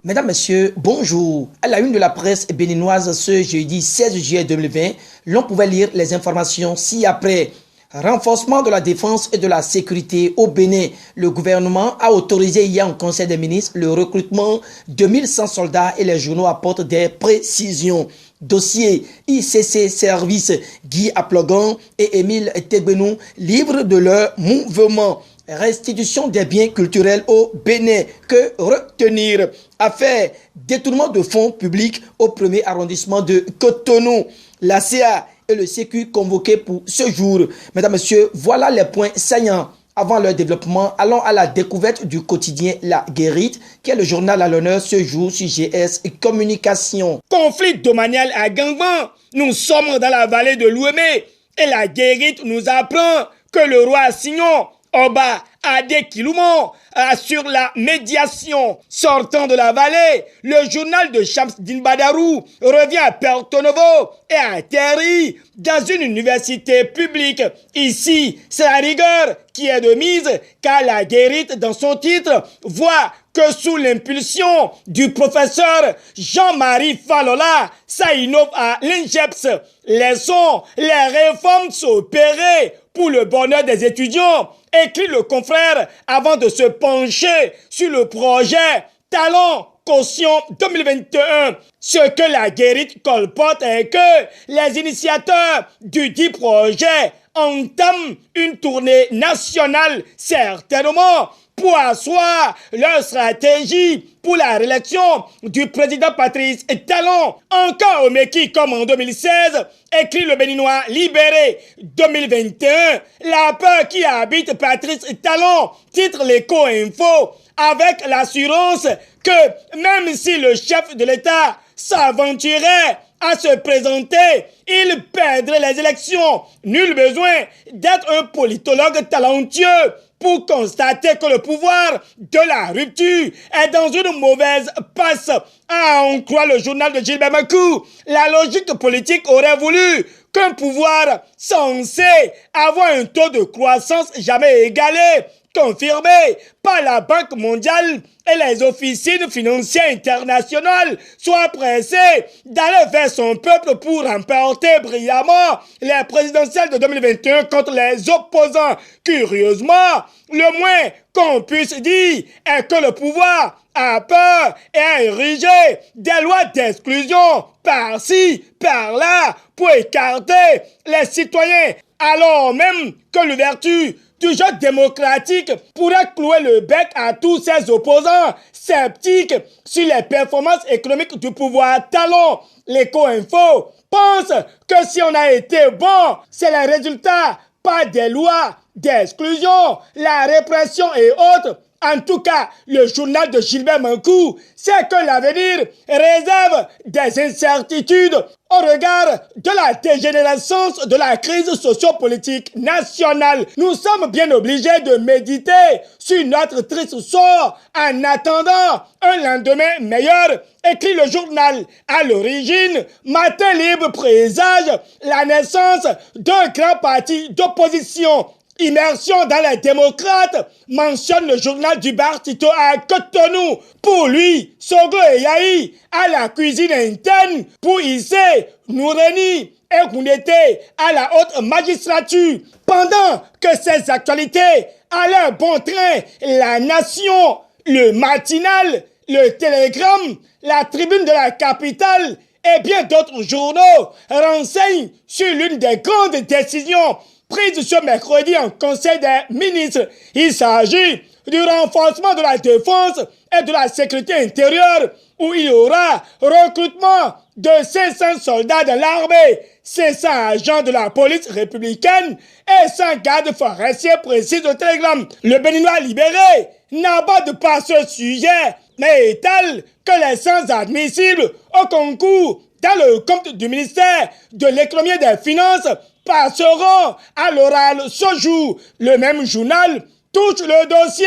Mesdames, Messieurs, bonjour. À la une de la presse béninoise ce jeudi 16 juillet 2020, l'on pouvait lire les informations ci-après. Renforcement de la défense et de la sécurité au Bénin. Le gouvernement a autorisé hier en Conseil des ministres le recrutement de 1100 soldats et les journaux apportent des précisions. Dossier ICC Service, Guy Aplogan et Émile Tegbenou libres de leur mouvement. Restitution des biens culturels au Bénin. Que retenir? Affaire détournement de fonds publics au premier arrondissement de Cotonou. La CA et le Sécu convoqués pour ce jour. Mesdames, Messieurs, voilà les points saillants. Avant leur développement, allons à la découverte du quotidien La Guérite, qui est le journal à l'honneur ce jour sur GS Communication. Conflit domanial à Gangban. Nous sommes dans la vallée de l'Ouémé et La Guérite nous apprend que le roi Signon Oba Adé Kiloumon assure la médiation. Sortant de la vallée, le journal de Shamsdin Badarou revient à Porto Novo et atterrit dans une université publique. Ici, c'est la rigueur qui est de mise, car La Guérite, dans son titre, voit que sous l'impulsion du professeur Jean-Marie Falola, ça innove à l'INGEPS. Laissons les réformes s'opérer pour le bonheur des étudiants, écrit le confrère avant de se pencher sur le projet Talent Caution 2021. Ce que La Guérite colporte est que les initiateurs du dit projet entament une tournée nationale, certainement pour asseoir leur stratégie pour la réélection du président Patrice Talon. Encore au Meki comme en 2016, écrit le Béninois Libéré 2021, la peur qui habite Patrice Talon, titre l'Éco-Info, avec l'assurance que même si le chef de l'État s'aventurait à se présenter, il perdrait les élections. Nul besoin d'être un politologue talentueux pour constater que le pouvoir de la rupture est dans une mauvaise passe. À en croire le journal de Gilbert Macou, la logique politique aurait voulu qu'un pouvoir censé avoir un taux de croissance jamais égalé, confirmé par la Banque mondiale et les officines financières internationales, soit pressé d'aller vers son peuple pour remporter brillamment les présidentielles de 2021 contre les opposants. Curieusement, le moins qu'on puisse dire est que le pouvoir a peur et a érigé des lois d'exclusion par-ci, par-là, pour écarter les citoyens, alors même que l'ouverture du jeu démocratique pourrait clouer le bec à tous ses opposants sceptiques sur les performances économiques du pouvoir Talon. L'Éco-Info pense que si on a été bon, c'est les résultats, pas des lois d'exclusion, la répression et autres. En tout cas, le journal de Gilbert Mancou sait que l'avenir réserve des incertitudes au regard de la dégénérescence de la crise sociopolitique nationale. Nous sommes bien obligés de méditer sur notre triste sort en attendant un lendemain meilleur, écrit le journal. À l'origine, Matin Libre présage la naissance d'un grand parti d'opposition. Immersion dans les démocrates, mentionne le journal du bar Tito à Cotonou. Pour lui, Sogo et Yahi à la cuisine interne pour Issé, Noureni et Koundete à la haute magistrature. Pendant que ces actualités allaient bon train, La Nation, le Matinal, le Télégramme, la Tribune de la Capitale et bien d'autres journaux renseignent sur l'une des grandes décisions prise ce mercredi en Conseil des ministres. Il s'agit du renforcement de la défense et de la sécurité intérieure où il y aura recrutement de 500 soldats de l'armée, 500 agents de la police républicaine et 100 gardes forestiers, précise le télégramme. Le Béninois Libéré n'aborde pas ce sujet, mais étale que les sans admissibles au concours dans le compte du ministère de l'économie et des finances passeront à l'oral ce jour. Le même journal touche le dossier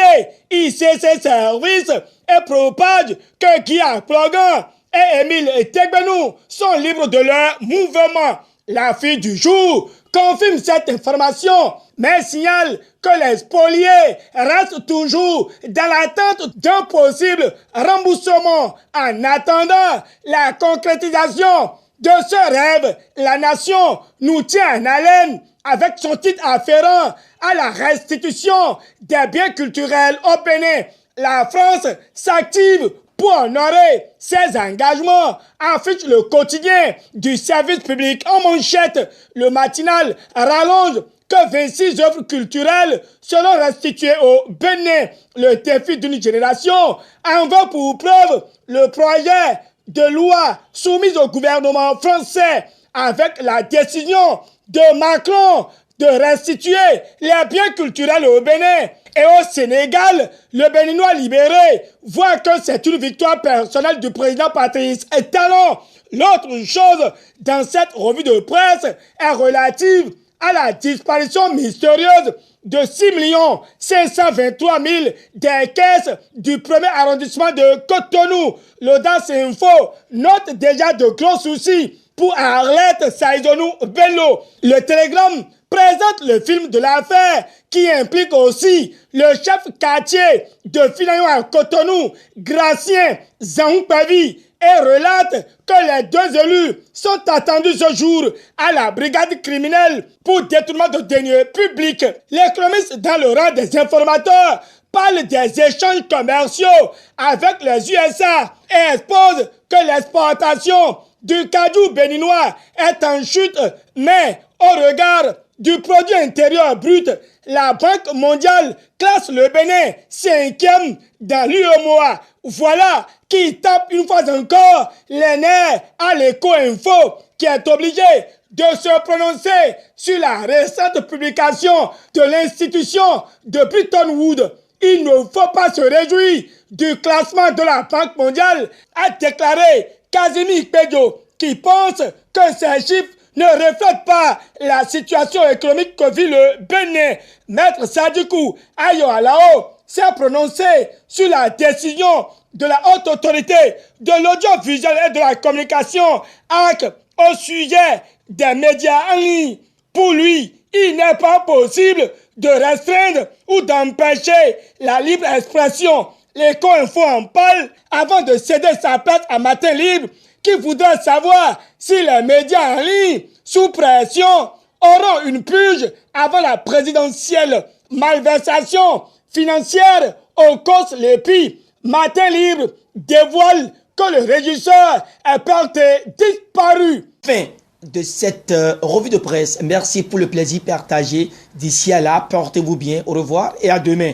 ICC Service et propage que Guy Aplogan et Émile Tegbenou sont libres de leur mouvement. La fille du jour confirme cette information, mais signale que les spoliés restent toujours dans l'attente d'un possible remboursement. En attendant la concrétisation de ce rêve, la nation nous tient en haleine avec son titre afférent à la restitution des biens culturels au Bénin. La France s'active pour honorer ses engagements, affiche le quotidien du service public en manchette. Le matinal rallonge que 26 œuvres culturelles seront restituées au Bénin. Le défi d'une génération en veut pour preuve le projet de loi soumis au gouvernement français avec la décision de Macron de restituer les biens culturels au Bénin. Et au Sénégal, le Béninois libéré voit que c'est une victoire personnelle du président Patrice Talon. L'autre chose dans cette revue de presse est relative à la disparition mystérieuse de 6 523 000 des caisses du premier arrondissement de Cotonou. L'Audace Info note déjà de gros soucis pour Arlette Saïdonou Bello. Le Télégramme présente le film de l'affaire qui implique aussi le chef quartier de Finayo à Cotonou, Gracien Zaoumpavi, et relate que les deux élus sont attendus ce jour à la brigade criminelle pour détournement de deniers publics. L'économiste dans le rang des informateurs parle des échanges commerciaux avec les USA et expose que l'exportation du cajou béninois est en chute, mais au regard du produit intérieur brut, la Banque mondiale classe le Bénin 5e dans l'UEMOA. Voilà qui tape une fois encore les nerfs à l'Éco-Info, qui est obligé de se prononcer sur la récente publication de l'institution de Bretton Woods. Il ne faut pas se réjouir du classement de la Banque mondiale, a déclaré Casimir Pedjo, qui pense que ces chiffres ne reflètent pas la situation économique que vit le Bénin. Maître Sadikou Ayo-Alao s'est prononcé sur la décision de la haute autorité de l'audiovisuel et de la communication AC au sujet des médias en ligne. Pour lui, il n'est pas possible de restreindre ou d'empêcher la libre expression. L'Éco-Info en parle avant de céder sa place à Matin Libre, qui voudrait savoir si les médias en ligne, sous pression, auront une purge avant la présidentielle. Malversation financière au cause l'EPI. Matin Libre dévoile que le régisseur est porté disparu. Fin de cette revue de presse. Merci pour le plaisir partagé. D'ici à là, portez-vous bien. Au revoir et à demain.